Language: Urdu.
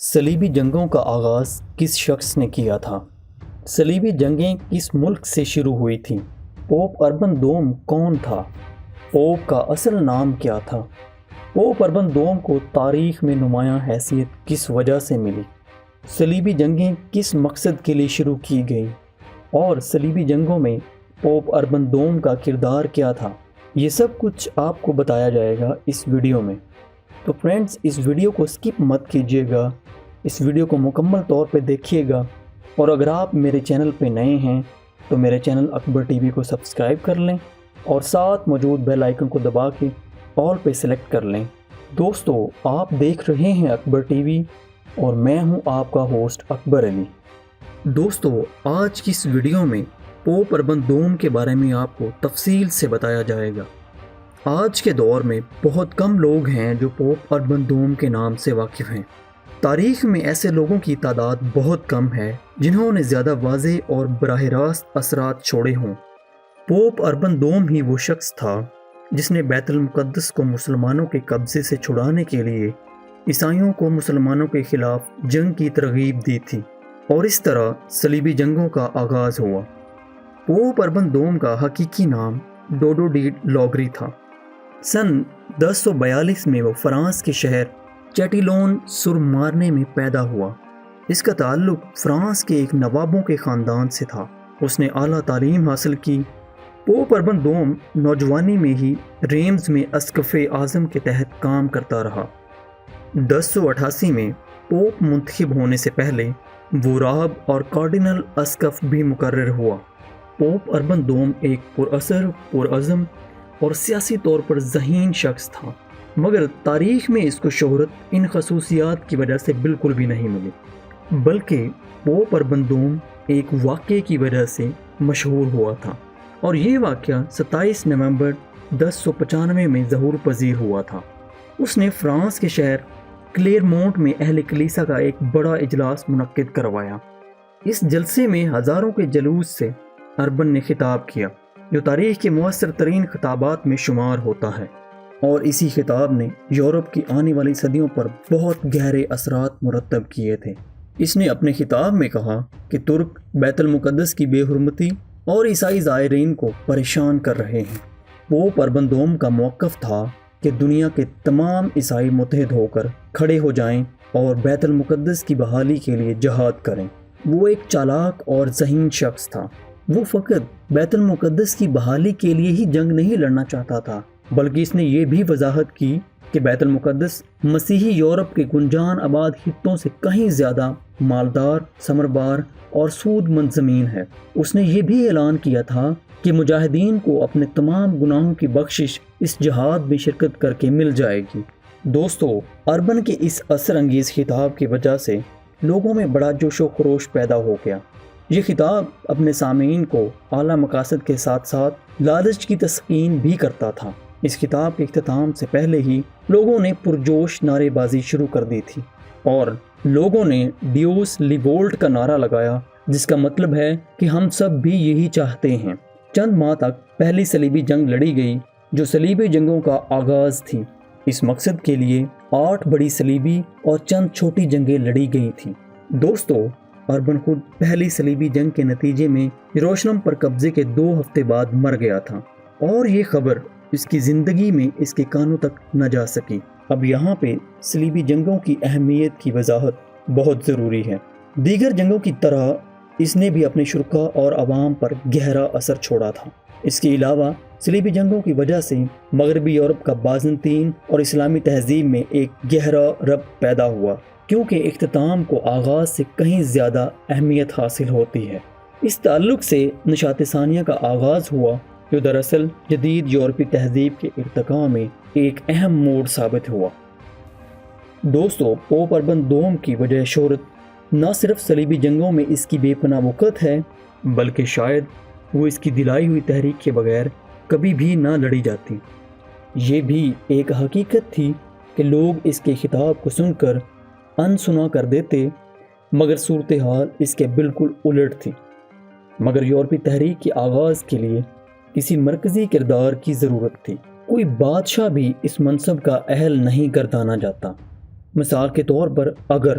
صلیبی جنگوں کا آغاز کس شخص نے کیا تھا؟ صلیبی جنگیں کس ملک سے شروع ہوئی تھیں؟ پوپ اربن دوم کون تھا؟ پوپ کا اصل نام کیا تھا؟ پوپ اربن دوم کو تاریخ میں نمایاں حیثیت کس وجہ سے ملی؟ صلیبی جنگیں کس مقصد کے لیے شروع کی گئیں؟ اور صلیبی جنگوں میں پوپ اربن دوم کا کردار کیا تھا؟ یہ سب کچھ آپ کو بتایا جائے گا اس ویڈیو میں۔ تو فرینڈز، اس ویڈیو کو سکپ مت کیجیے گا، اس ویڈیو کو مکمل طور پہ دیکھیے گا، اور اگر آپ میرے چینل پہ نئے ہیں تو میرے چینل اکبر ٹی وی کو سبسکرائب کر لیں اور ساتھ موجود بیل آئیکن کو دبا کے آل پہ سلیکٹ کر لیں۔ دوستو، آپ دیکھ رہے ہیں اکبر ٹی وی اور میں ہوں آپ کا ہوسٹ اکبر علی۔ دوستو، آج کی اس ویڈیو میں پوپ اربن دوم کے بارے میں آپ کو تفصیل سے بتایا جائے گا۔ آج کے دور میں بہت کم لوگ ہیں جو پوپ اربن دوم کے نام سے واقف ہیں۔ تاریخ میں ایسے لوگوں کی تعداد بہت کم ہے جنہوں نے زیادہ واضح اور براہ راست اثرات چھوڑے ہوں۔ پوپ اربن دوم ہی وہ شخص تھا جس نے بیت المقدس کو مسلمانوں کے قبضے سے چھڑانے کے لیے عیسائیوں کو مسلمانوں کے خلاف جنگ کی ترغیب دی تھی، اور اس طرح صلیبی جنگوں کا آغاز ہوا۔ پوپ اربن دوم کا حقیقی نام ڈوڈو ڈی لوگری تھا۔ سن 1042 میں وہ فرانس کے شہر چیٹیلون سر مارنے میں پیدا ہوا۔ اس کا تعلق فرانس کے ایک نوابوں کے خاندان سے تھا۔ اس نے اعلیٰ تعلیم حاصل کی۔ پوپ اربن دوم نوجوانی میں ہی ریمز میں اسقف اعظم کے تحت کام کرتا رہا۔ 1088 میں پوپ منتخب ہونے سے پہلے وہ راہب اور کارڈینل اسقف بھی مقرر ہوا۔ پوپ اربن دوم ایک پراثر، پرعزم اور سیاسی طور پر ذہین شخص تھا، مگر تاریخ میں اس کو شہرت ان خصوصیات کی وجہ سے بالکل بھی نہیں ملی، بلکہ پوپ اربن دوم ایک واقعے کی وجہ سے مشہور ہوا تھا، اور یہ واقعہ 27 نومبر 1095 میں ظہور پذیر ہوا تھا۔ اس نے فرانس کے شہر کلیرمونٹ میں اہل کلیسا کا ایک بڑا اجلاس منعقد کروایا۔ اس جلسے میں ہزاروں کے جلوس سے اربن نے خطاب کیا، جو تاریخ کے مؤثر ترین خطابات میں شمار ہوتا ہے، اور اسی خطاب نے یورپ کی آنے والی صدیوں پر بہت گہرے اثرات مرتب کیے تھے۔ اس نے اپنے خطاب میں کہا کہ ترک بیت المقدس کی بے حرمتی اور عیسائی زائرین کو پریشان کر رہے ہیں۔ پوپ اربن دوم کا موقف تھا کہ دنیا کے تمام عیسائی متحد ہو کر کھڑے ہو جائیں اور بیت المقدس کی بحالی کے لیے جہاد کریں۔ وہ ایک چالاک اور ذہین شخص تھا۔ وہ فقط بیت المقدس کی بحالی کے لیے ہی جنگ نہیں لڑنا چاہتا تھا، بلکہ اس نے یہ بھی وضاحت کی کہ بیت المقدس مسیحی یورپ کے گنجان آباد خطوں سے کہیں زیادہ مالدار، ثمربار اور سود مند زمین ہے۔ اس نے یہ بھی اعلان کیا تھا کہ مجاہدین کو اپنے تمام گناہوں کی بخشش اس جہاد میں شرکت کر کے مل جائے گی۔ دوستو، اربن کے اس اثر انگیز خطاب کی وجہ سے لوگوں میں بڑا جوش و خروش پیدا ہو گیا۔ یہ خطاب اپنے سامعین کو اعلیٰ مقاصد کے ساتھ ساتھ لالچ کی تسکین بھی کرتا تھا۔ اس خطاب کے اختتام سے پہلے ہی لوگوں نے پرجوش نعرے بازی شروع کر دی تھی، اور لوگوں نے ڈیوس لیبولٹ کا نعرہ لگایا، جس کا مطلب ہے کہ ہم سب بھی یہی چاہتے ہیں۔ چند ماہ تک پہلی صلیبی جنگ لڑی گئی، جو صلیبی جنگوں کا آغاز تھی۔ اس مقصد کے لیے 8 بڑی صلیبی اور چند چھوٹی جنگیں لڑی گئی تھیں۔ دوستو، اربن خود پہلی صلیبی جنگ کے نتیجے میں یروشلم پر قبضے کے 2 ہفتے بعد مر گیا تھا، اور یہ خبر اس کی زندگی میں اس کے کانوں تک نہ جا سکی۔ اب یہاں پہ صلیبی جنگوں کی اہمیت کی وضاحت بہت ضروری ہے۔ دیگر جنگوں کی طرح اس نے بھی اپنے شرکاء اور عوام پر گہرا اثر چھوڑا تھا۔ اس کے علاوہ صلیبی جنگوں کی وجہ سے مغربی یورپ کا بازنطین اور اسلامی تہذیب میں ایک گہرا ربط پیدا ہوا، کیونکہ اختتام کو آغاز سے کہیں زیادہ اہمیت حاصل ہوتی ہے۔ اس تعلق سے نشاط ثانیہ کا آغاز ہوا، جو دراصل جدید یورپی تہذیب کے ارتقاء میں ایک اہم موڑ ثابت ہوا۔ دوستو، پوپ اربن دوم کی وجہ شہرت نہ صرف صلیبی جنگوں میں اس کی بے پناہ وقت ہے، بلکہ شاید وہ اس کی دلائی ہوئی تحریک کے بغیر کبھی بھی نہ لڑی جاتی۔ یہ بھی ایک حقیقت تھی کہ لوگ اس کے خطاب کو سن کر انسنا کر دیتے، مگر صورتحال اس کے بالکل الٹ تھی۔ مگر یورپی تحریک کے آغاز کے لیے کسی مرکزی کردار کی ضرورت تھی۔ کوئی بادشاہ بھی اس منصب کا اہل نہیں گردانا جاتا۔ مثال کے طور پر اگر